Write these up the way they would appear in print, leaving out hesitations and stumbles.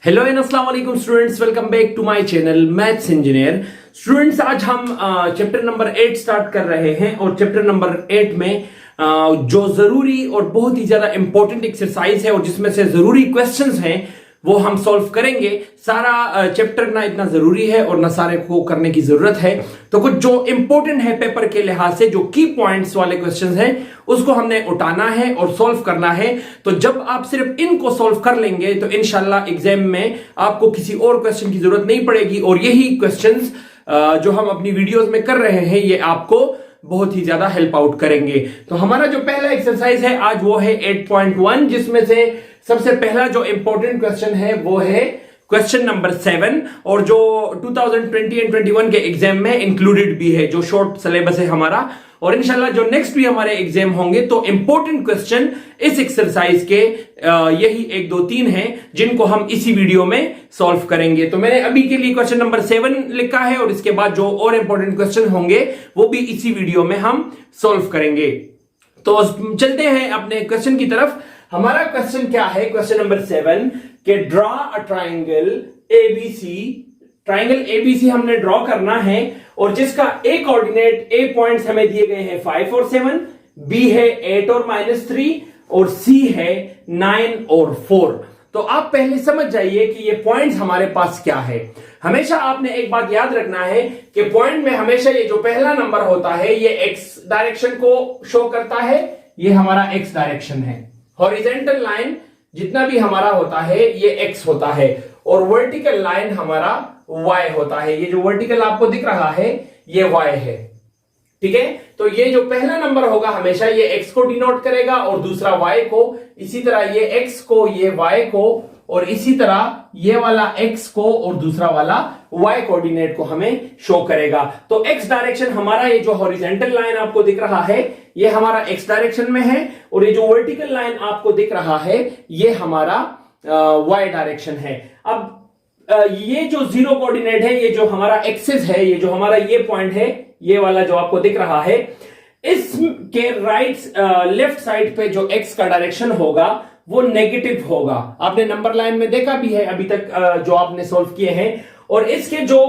Hello and अस्सलाम वालेकुम students, welcome back to my channel maths engineer. Students, आज हम चैप्टर नंबर 8 स्टार्ट कर रहे हैं और चैप्टर नंबर 8 में जो जरूरी और बहुत ही ज्यादा इंपॉर्टेंट एक्सरसाइज है और जिसमें से जरूरी क्वेश्चंस हैं वो हम सॉल्व करेंगे। सारा चैप्टर ना इतना जरूरी है और ना सारे को करने की जरूरत है, तो कुछ जो इंपॉर्टेंट है पेपर के लिहाज से, जो की पॉइंट्स वाले क्वेश्चंस हैं उसको हमने उठाना है और सॉल्व करना है। तो जब आप सिर्फ इनको सॉल्व कर लेंगे तो इंशाल्लाह एग्जाम में आपको किसी और क्वेश्चन की जरूरत नहीं पड़ेगी और यही क्वेश्चंस जो हम अपनी वीडियोस में कर रहे हैं ये आपको बहुत ही ज्यादा हेल्प आउट करेंगे। तो हमारा जो पहला एक्सरसाइज है आज वो है 8.1, जिसमें से सबसे पहला जो इंपॉर्टेंट क्वेश्चन है वो है क्वेश्चन नंबर 7 और जो 2020 एंड 21 के एग्जाम में इंक्लूडेड भी है, जो शॉर्ट सिलेबस है हमारा। और इंशाल्लाह जो नेक्स्ट भी हमारे एग्जाम होंगे तो इंपॉर्टेंट क्वेश्चन इस एक्सरसाइज के यही 1 2 3 हैं जिनको हम इसी वीडियो में सॉल्व करेंगे। तो मैंने अभी के लिए क्वेश्चन नंबर 7 लिखा है और इसके बाद जो और इंपॉर्टेंट क्वेश्चन होंगे वो भी इसी वीडियो में हम सॉल्व करेंगे। तो चलते हैं अपने क्वेश्चन की तरफ। हमारा क्वेश्चन क्या है? क्वेश्चन नंबर 7 के draw a triangle ABC. Triangle ABC हमने ड्रॉ करना है और जिसका ए कोऑर्डिनेट, ए पॉइंट्स हमें दिए गए हैं 5 और 7, बी है 8 और -3 और सी है 9 और 4। तो आप पहले समझ जाइए कि ये पॉइंट्स हमारे पास क्या है। हमेशा आपने एक बात याद रखना है कि पॉइंट में हमेशा ये जो पहला नंबर होता है ये एक्स डायरेक्शन को शो करता है, ये हमारा एक्स डायरेक्शन है। हॉरिजॉन्टल लाइन जितना भी हमारा होता है ये एक्स होता है और वर्टिकल लाइन हमारा वाई होता है। ये जो वर्टिकल आपको दिख रहा है ये वाई है, ठीक है। तो ये जो पहला नंबर होगा हमेशा ये एक्स को डिनोट करेगा और दूसरा वाई को। इसी तरह ये एक्स को, ये वाई को और इसी तरह ये वाला एक्स को और दूसरा वाला वाई कोऑर्डिनेट को हमें शो करेगा। तो एक्स डायरेक्शन हमारा, ये जो हॉरिजॉन्टल लाइन आपको दिख रहा है ये हमारा एक्स डायरेक्शन में है और ये जो वर्टिकल लाइन आपको दिख रहा है ये हमारा वाई डायरेक्शन है। अब ये जो जीरो कोऑर्डिनेट है, ये जो हमारा एक्सिस है, ये जो हमारा ये पॉइंट है, ये वाला जो आपको दिख रहा है, इसके लेफ्ट साइड पे जो एक्स का डायरेक्शन होगा वो नेगेटिव होगा। आपने नंबर लाइन में देखा भी है अभी तक जो आपने सॉल्व किए हैं। और इसके जो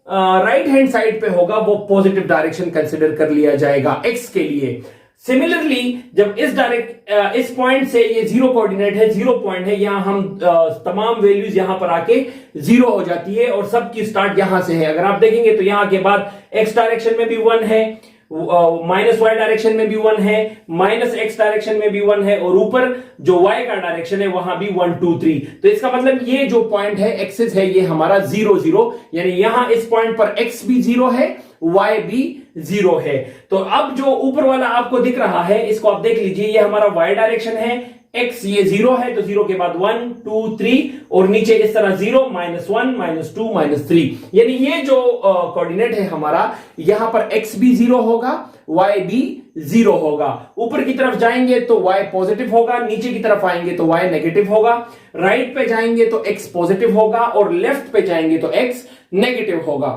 राइट हैंड साइड पे होगा वो पॉजिटिव डायरेक्शन कंसिडर कर लिया जाएगा एक्स के लिए। सिमिलरली जब इस पॉइंट से ये जीरो कोऑर्डिनेट है, जीरो पॉइंट है, यहां हम तमाम वैल्यूज यहां पर आके जीरो हो जाती है और सबकी स्टार्ट यहां से है। अगर आप देखेंगे तो यहां के बाद एक्स डायरेक्शन में भी 1 है, माइनस वाई डायरेक्शन में भी 1 है, माइनस एक्स डायरेक्शन में भी 1 है और ऊपर जो वाई का डायरेक्शन है वहां भी 1 2 3। तो इसका मतलब ये जो पॉइंट है एक्सिस है ये हमारा 0 0, यानी यहां इस पॉइंट पर एक्स भी 0 है, वाई भी 0 है। तो अब जो ऊपर वाला आपको दिख रहा है इसको आप देख लीजिए, ये हमारा वाई डायरेक्शन है, x ये 0 है तो 0 के बाद 1 2 3 और नीचे इस तरह 0 -1 -2 -3, यानी ये जो कोऑर्डिनेट है हमारा, यहां पर x भी 0 होगा, y भी 0 होगा। ऊपर की तरफ जाएंगे तो y पॉजिटिव होगा, नीचे की तरफ आएंगे तो y नेगेटिव होगा, राइट पे जाएंगे तो x पॉजिटिव होगा और लेफ्ट पे जाएंगे तो x नेगेटिव होगा।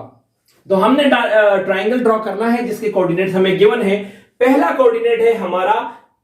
तो हमने ट्राइंगल ड्रॉ करना है जिसके कोऑर्डिनेट हमें गिवन है। पहला कोऑर्डिनेट है हमारा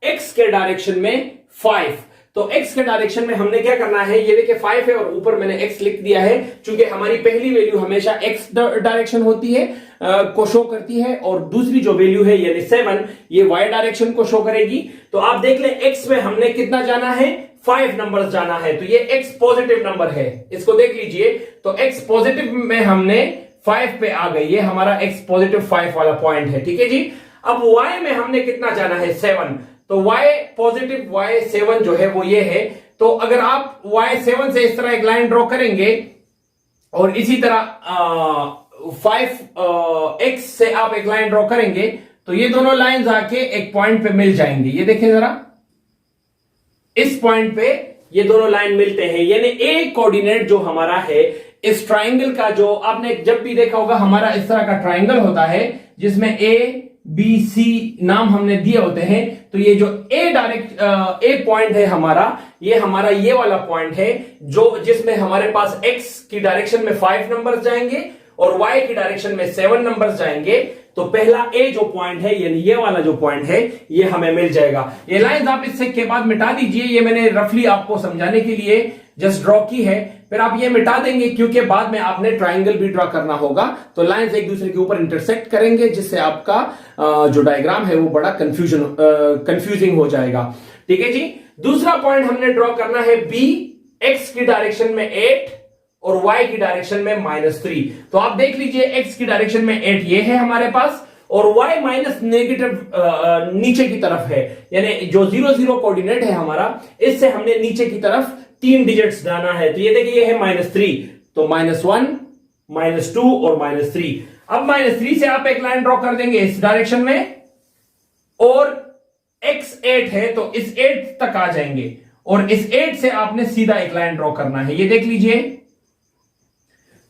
x के डायरेक्शन में 5। तो x के डायरेक्शन में हमने क्या करना है, ये देखिए 5 है और ऊपर मैंने x लिख दिया है क्योंकि हमारी पहली वैल्यू हमेशा x डायरेक्शन होती है को शो करती है और दूसरी जो वैल्यू है यानी 7 ये y डायरेक्शन को शो करेगी। तो आप देख लें x में हमने कितना जाना है, 5 नंबर्स जाना है। तो ये x पॉजिटिव नंबर है, इसको देख लीजिए। तो x पॉजिटिव में हमने 5 पे आ गई, ये हमारा x पॉजिटिव 5 वाला पॉइंट है, ठीक है जी। अब y में हमने कितना जाना है, 7। तो y पॉजिटिव y7 जो है वो ये है। तो अगर आप y7 से इस तरह एक लाइन ड्रॉ करेंगे और इसी तरह 5x से आप एक लाइन ड्रॉ करेंगे तो ये दोनों लाइंस आके एक पॉइंट पे मिल जाएंगे। ये देखें जरा, इस पॉइंट पे ये दोनों लाइन मिलते हैं, यानी ए कोऑर्डिनेट जो हमारा है इस ट्राइंगल का, जो आपने जब भी देखा होगा हमारा इस तरह का ट्राइंगल होता है जिसमें ए बी सी नाम हमने दिए होते हैं। तो ये जो ए पॉइंट है हमारा, ये वाला पॉइंट है जो जिसमें हमारे पास एक्स की डायरेक्शन में 5 नंबर्स जाएंगे और वाई की डायरेक्शन में 7 नंबर्स जाएंगे। तो पहला ए जो पॉइंट है यानी ये वाला जो पॉइंट है ये हमें मिल जाएगा। ये लाइंस आप इससे के बाद मिटा दीजिए, ये मैंने रफली आपको समझाने के लिए जस्ट ड्रॉ की है। फिर आप ये मिटा देंगे क्योंकि बाद में आपने ट्राइंगल भी ड्रॉ करना होगा, तो लाइंस एक दूसरे के ऊपर इंटरसेक्ट करेंगे जिससे आपका जो डायग्राम है वो बड़ा कंफ्यूजिंग हो जाएगा। ठीक है जी। दूसरा पॉइंट हमने ड्रॉ करना है बी, एक्स की डायरेक्शन में 8 और y की डायरेक्शन में -3। तो आप देख लीजिए x की डायरेक्शन में 8 ये है हमारे पास, और y माइनस नेगेटिव नीचे की तरफ है, यानी जो 0 0 कोऑर्डिनेट है हमारा, इससे हमने नीचे की तरफ 3 डिजिट्स डालना है। तो ये देखिए ये है -3, तो -1 -2 और -3। अब -3 से आप एक लाइन ड्रॉ कर देंगे इस डायरेक्शन में, और x 8 है तो इस 8 तक आ जाएंगे, और इस 8 से आपने सीधा एक लाइन ड्रॉ करना है, ये देख लीजिए।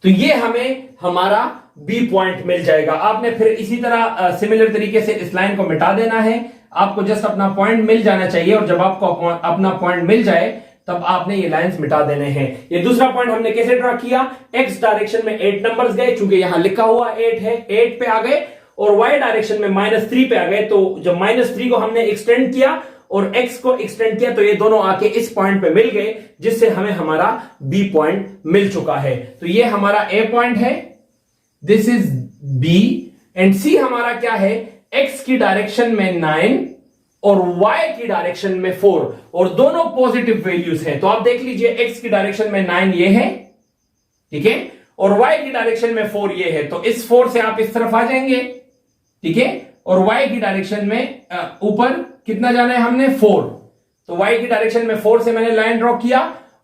तो ये हमें हमारा बी पॉइंट मिल जाएगा। आपने फिर इसी तरह सिमिलर तरीके से इस लाइन को मिटा देना है। आपको जस्ट अपना पॉइंट मिल जाना चाहिए, और जब आपको अपना पॉइंट मिल जाए तब आपने ये लाइंस मिटा देने हैं। ये दूसरा पॉइंट हमने कैसे ड्रॉ किया, एक्स डायरेक्शन में 8 नंबर्स गए, चूंकि यहां लिखा हुआ 8 है, 8 पे आ गए, और y डायरेक्शन में -3 पे आ गए। तो जब -3 को हमने एक्सटेंड किया और x को एक्सटेंड किया, तो ये दोनों आके इस पॉइंट पे मिल गए, जिससे हमें हमारा b पॉइंट मिल चुका है। तो ये हमारा a पॉइंट है, this is b, and c हमारा क्या है, x की डायरेक्शन में 9 और y की डायरेक्शन में 4, और दोनों पॉजिटिव वैल्यूज हैं। तो आप देख लीजिए x की डायरेक्शन में 9 ये है, ठीक है, और y की डायरेक्शन में 4 ये है। तो इस 4 से आप इस तरफ आ जाएंगे, ठीक है, और y की डायरेक्शन में ऊपर कितना जाना है हमने, 4। तो y की डायरेक्शन में 4 से मैंने लाइन ड्रॉ किया,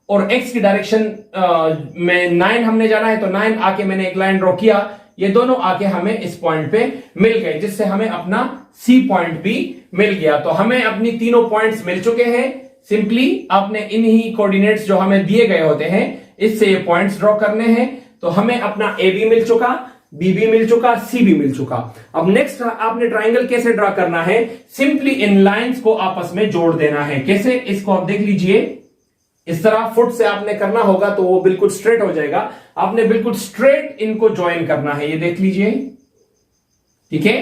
और x की डायरेक्शन में 9 हमने जाना है, तो 9 आके मैंने एक लाइन ड्रॉ किया, ये दोनों आके हमें इस पॉइंट पे मिल गए, जिससे हमें अपना C पॉइंट भी मिल गया। तो हमें अपनी तीनों पॉइंट्स मिल चुके हैं। सिंपली आपने इन्हीं कोऑर्डिनेट्स जो हमें दिए गए होते हैं, इससे ये पॉइंट्स ड्रॉ करने हैं। तो हमें अपना A भी मिल चुका, B भी मिल चुका, C भी मिल चुका। अब नेक्स्ट आपने ट्राइंगल कैसे ड्रॉ करना है, सिंपली इन लाइंस को आपस में जोड़ देना है। कैसे, इसको आप देख लीजिए, इस तरह फुट से आपने करना होगा तो वो बिल्कुल स्ट्रेट हो जाएगा। आपने बिल्कुल स्ट्रेट इनको ज्वाइन करना है, ये देख लीजिए, ठीक है,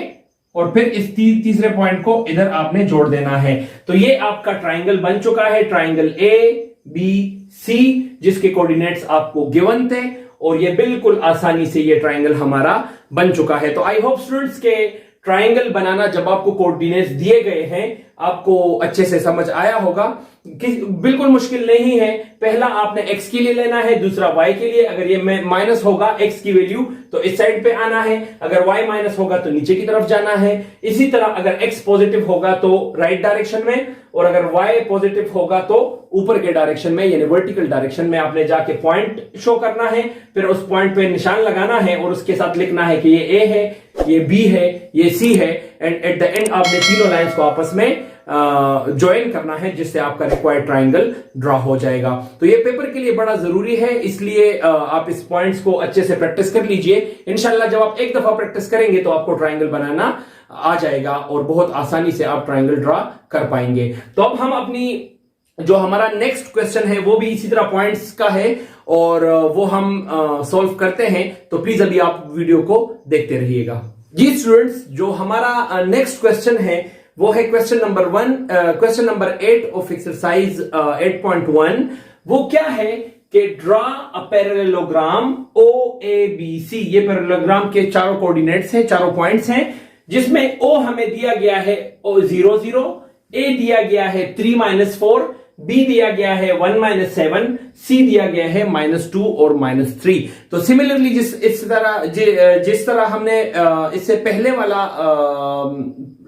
और फिर इस तीसरे पॉइंट को इधर आपने जोड़ देना है। तो ये आपका ट्राइंगल बन चुका है, ट्राइंगल A B C, जिसके कोऑर्डिनेट्स आपको गिवन थे, और ये बिल्कुल आसानी से ये ट्राइंगल हमारा बन चुका है। तो आई होप स्टूडेंट्स के ट्राइंगल बनाना जब आपको कोऑर्डिनेट्स दिए गए हैं आपको अच्छे से समझ आया होगा। बिल्कुल मुश्किल नहीं है। पहला आपने x के लिए लेना है, दूसरा y के लिए। अगर ये माइनस होगा x की वैल्यू तो इस साइड पे आना है, अगर y माइनस होगा तो नीचे की तरफ जाना है। इसी तरह अगर x पॉजिटिव होगा तो राइट डायरेक्शन में, और अगर y पॉजिटिव होगा तो ऊपर के डायरेक्शन में, यानी वर्टिकल डायरेक्शन में आपने जाके पॉइंट शो करना है, फिर उस पॉइंट पे निशान लगाना है और उसके साथ लिखना है कि ये a है, ये b है, ये c है, एंड एट द एंड आपने तीनों लाइंस को आपस में ज्वाइन करना है, जिससे आपका रिक्वायर्ड ट्राइंगल ड्रॉ हो जाएगा। तो ये पेपर के लिए बड़ा जरूरी है, इसलिए आप इस पॉइंट्स को अच्छे से प्रैक्टिस कर लीजिए। इंशाल्लाह जब आप एक दफा प्रैक्टिस करेंगे तो आपको ट्राइंगल बनाना आ जाएगा और बहुत आसानी से आप ट्राइंगल ड्रॉ कर पाएंगे। तो अब हम अपनी जो हमारा नेक्स्ट क्वेश्चन है वो भी इसी तरह पॉइंट्स का है और वो हम सॉल्व करते हैं। तो प्लीज अभी आप वीडियो को देखते रहिएगा। जी स्टूडेंट्स, जो हमारा नेक्स्ट क्वेश्चन है वो है क्वेश्चन नंबर 8 ऑफ एक्सरसाइज 8.1। वो क्या है कि ड्रॉ अ पैरेललोग्राम OABC। ये पैरेललोग्राम के चारों कोऑर्डिनेट्स हैं, चारों पॉइंट्स हैं, जिसमें O हमें दिया गया है 0 0, A दिया गया है 3 - 4, B दिया गया है 1 - 7, C दिया गया है -2 और -3। तो सिमिलरली जिस तरह हमने इससे पहले वाला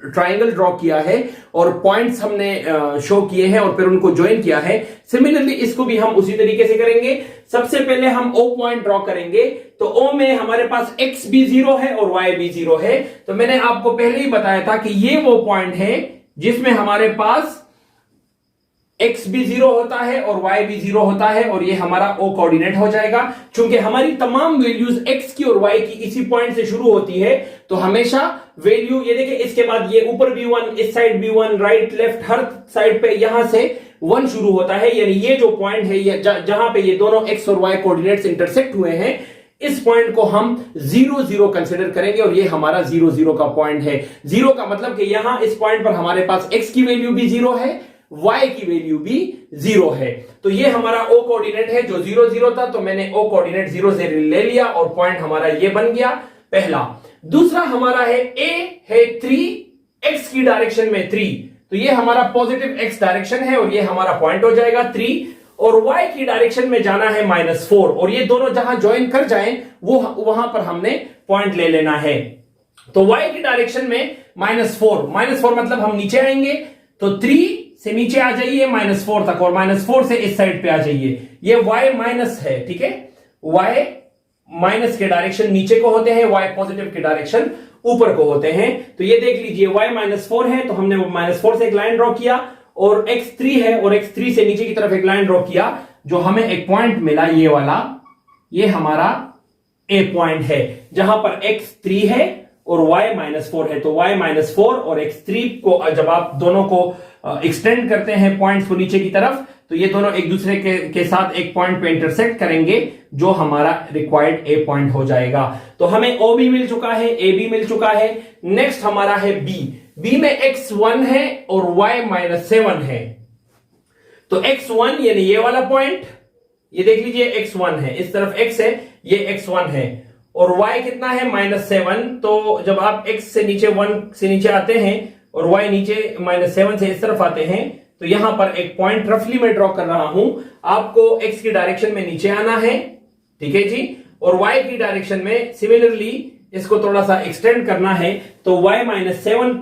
ट्राइंगल ड्रॉ किया है और पॉइंट्स हमने शो किए हैं और फिर उनको ज्वाइन किया है, सिमिलरली इसको भी हम उसी तरीके से करेंगे। सबसे पहले हम O पॉइंट ड्रॉ करेंगे। तो O में हमारे पास X भी 0 है और Y भी 0 है। तो मैंने आपको पहले ही बताया था कि ये वो पॉइंट है जिसमें हमारे पास x भी 0 होता है और y भी 0 होता है, और ये हमारा O कोऑर्डिनेट हो जाएगा। चूंकि हमारी तमाम वैल्यूज x की और y की इसी पॉइंट से शुरू होती है, तो हमेशा वैल्यू ये देखिए, इसके बाद ये ऊपर भी 1, इस साइड भी 1, राइट लेफ्ट हर साइड पे यहां से 1 शुरू होता है। यानी ये जो पॉइंट है जहां पे ये दोनों x और y कोऑर्डिनेट्स इंटरसेक्ट हुए हैं, इस पॉइंट को हम 0 0 कंसिडर करेंगे और ये हमारा 0 0 का पॉइंट है। 0 का मतलब कि यहां इस पॉइंट पर हमारे पास x की वैल्यू भी 0 है, y की वैल्यू भी 0 है। तो ये हमारा o कोऑर्डिनेट है जो 0 0 था, तो मैंने o कोऑर्डिनेट 0 से ले लिया और पॉइंट हमारा ये बन गया पहला। दूसरा हमारा है a है 3, x की डायरेक्शन में 3, तो ये हमारा पॉजिटिव x डायरेक्शन है और ये हमारा पॉइंट हो जाएगा 3, और y की डायरेक्शन में जाना है -4, और ये दोनों जहां ज्वाइन कर जाएं वो वहां पर हमने पॉइंट ले लेना है। तो y की डायरेक्शन में -4 मतलब हम नीचे आएंगे, तो 3 से नीचे आ जाइए -4 तक, और -4 से इस साइड पे आ जाइए। ये y माइनस है, ठीक है, y माइनस के डायरेक्शन नीचे को होते हैं, y पॉजिटिव के डायरेक्शन ऊपर को होते हैं। तो ये देख लीजिए y -4 है, तो हमने -4 से एक लाइन ड्रॉ किया, और x 3 है और x 3 से नीचे की तरफ एक लाइन ड्रॉ किया, जो हमें एक पॉइंट मिला ये वाला, ये हमारा a पॉइंट है जहां पर x 3 है और y -4 है। तो y -4 और x 3 को जब आप दोनों को एक्सटेंड करते हैं पॉइंट्स को नीचे की तरफ, तो ये दोनों एक दूसरे के साथ एक पॉइंट पे इंटरसेक्ट करेंगे, जो हमारा रिक्वायर्ड a पॉइंट हो जाएगा। तो हमें o भी मिल चुका है, a भी मिल चुका है। नेक्स्ट हमारा है b में x 1 है और y -7 है। तो x 1 यानी ये वाला पॉइंट, ये देख लीजिए x 1 है, इस तरफ x है, ये x 1 है, और y कितना है -7। तो जब आप x से नीचे 1 से नीचे आते हैं और y नीचे -7 से इस तरफ आते हैं, तो यहां पर एक पॉइंट रफली मैं ड्रॉ कर रहा हूं। आपको x की डायरेक्शन में नीचे आना है, ठीक है जी, और y की डायरेक्शन में सिमिलरली इसको थोड़ा सा एक्सटेंड करना है। तो y -7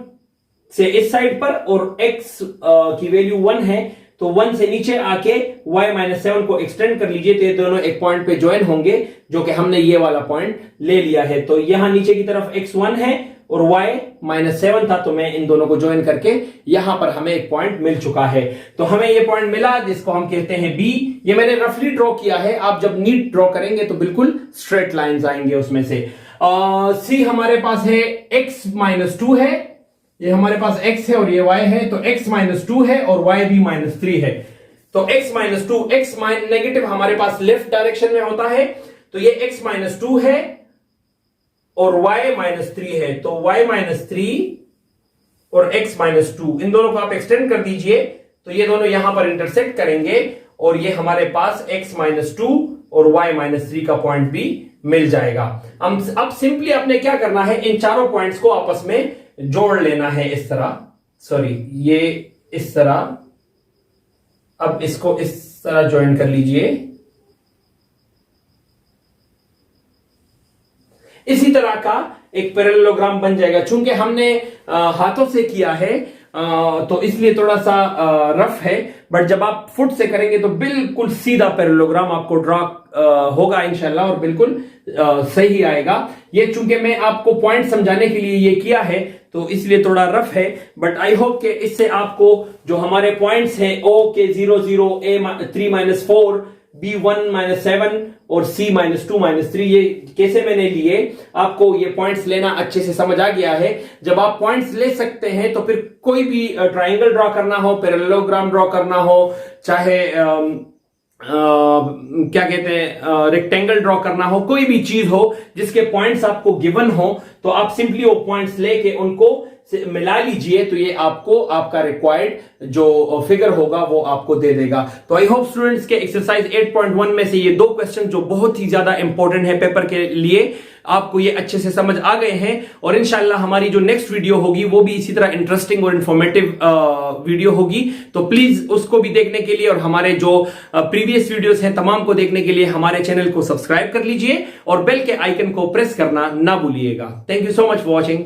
से इस साइड पर, और x की वैल्यू 1 है, तो 1 से नीचे आके y -7 को एक्सटेंड कर लीजिए, तो ये दोनों एक पॉइंट पे ज्वाइन होंगे, जो कि हमने ये वाला पॉइंट ले लिया है। तो यहां नीचे की तरफ x 1 है और y -7 था, तो मैं इन दोनों को ज्वाइन करके यहां पर हमें एक पॉइंट मिल चुका है। तो हमें ये पॉइंट मिला जिसको हम कहते हैं b। ये मैंने रफली ड्रॉ किया है, आप जब नीट ड्रॉ करेंगे तो बिल्कुल स्ट्रेट लाइंस आएंगे उसमें से। c हमारे पास है x -2 है, ये हमारे पास x है और ये y है, तो x -2 है और y भी -3 है। तो x -2, x नेगेटिव हमारे पास लेफ्ट डायरेक्शन में होता है, तो ये x -2 है और y -3 है। तो y -3 और x -2, इन दोनों को आप एक्सटेंड कर दीजिए, तो ये दोनों यहां पर इंटरसेक्ट करेंगे, और ये हमारे पास x -2 और y -3 का पॉइंट भी मिल जाएगा। अब सिंपली आपने क्या करना है, इन चारों पॉइंट्स को आपस में जोड़ लेना है इस तरह, सॉरी ये इस तरह, अब इसको इस तरह ज्वाइन कर लीजिए। इसी तरह का एक पैरेललोग्राम बन जाएगा। चूंकि हमने हाथों से किया है तो इसलिए थोड़ा सा रफ है, बट जब आप फुट से करेंगे तो बिल्कुल सीधा पैरेललोग्राम आपको ड्रॉ होगा इंशाल्लाह, और बिल्कुल सही आएगा। ये चूंकि मैं आपको पॉइंट समझाने के लिए ये किया है, तो इसलिए थोड़ा रफ है, बट आई होप कि इससे आपको जो हमारे पॉइंट्स हैं o के 0 0, a 3 -4, b 1 -7 और c -2 -3, ये कैसे मैंने लिए, आपको ये पॉइंट्स लेना अच्छे से समझ आ गया है। जब आप पॉइंट्स ले सकते हैं तो फिर कोई भी ट्राइंगल ड्रॉ करना हो, पैरेललोग्राम ड्रॉ करना हो, चाहे क्या कहते हैं रेक्टेंगल ड्रॉ करना हो, कोई भी चीज हो जिसके पॉइंट्स आपको गिवन हो, तो आप सिंपली वो पॉइंट्स लेके उनको मिला लीजिए, तो ये आपको आपका रिक्वायर्ड जो फिगर होगा वो आपको दे देगा। तो आई होप स्टूडेंट्स के एक्सरसाइज 8.1 में से ये 2 क्वेश्चन जो बहुत ही ज्यादा इंपॉर्टेंट है पेपर के लिए, आपको ये अच्छे से समझ आ गए हैं, और इंशाल्लाह हमारी जो नेक्स्ट वीडियो होगी वो भी इसी तरह इंटरेस्टिंग और इंफॉर्मेटिव वीडियो होगी। तो प्लीज उसको भी देखने के लिए और हमारे जो प्रीवियस वीडियोस हैं तमाम को देखने के लिए हमारे चैनल को सब्सक्राइब कर लीजिए और बेल के आइकन को प्रेस करना ना भूलिएगा। Thank you so much for watching.